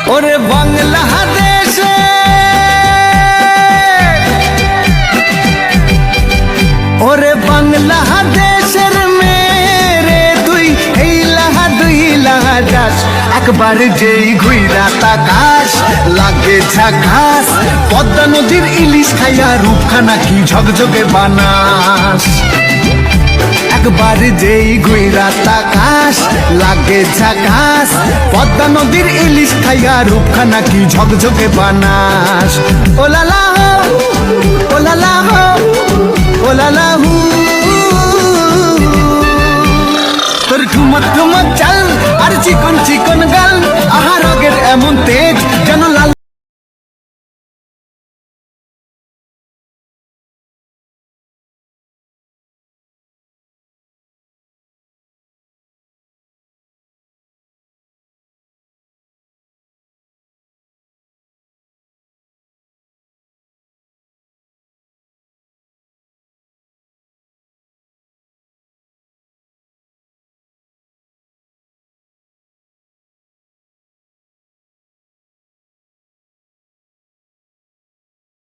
ওরে বাংলাদেশে ওরে বাংলাদেশের মেরে তুই এই লাহা দুই লাহা যাস একবার যেই ঘুইরা তাকাস লাগে ঝাকাস পদ্মা নদীর ইলিশ খাইয়া রূপখানা কি ঝকঝকে বানাস একবার যেই ঘুইরা তাকাস লাগে ঝাকাস পদ্মা নদীর ইলিশ খাইয়া রূপখানা কি ঝকঝকে বানাস ওলালা হো ওলালা হো ওলালা হু তোর ঠুমক ঠুমক চাল আর চিকন চিকন গাল আহার রগের এমন তেজ যেন লাল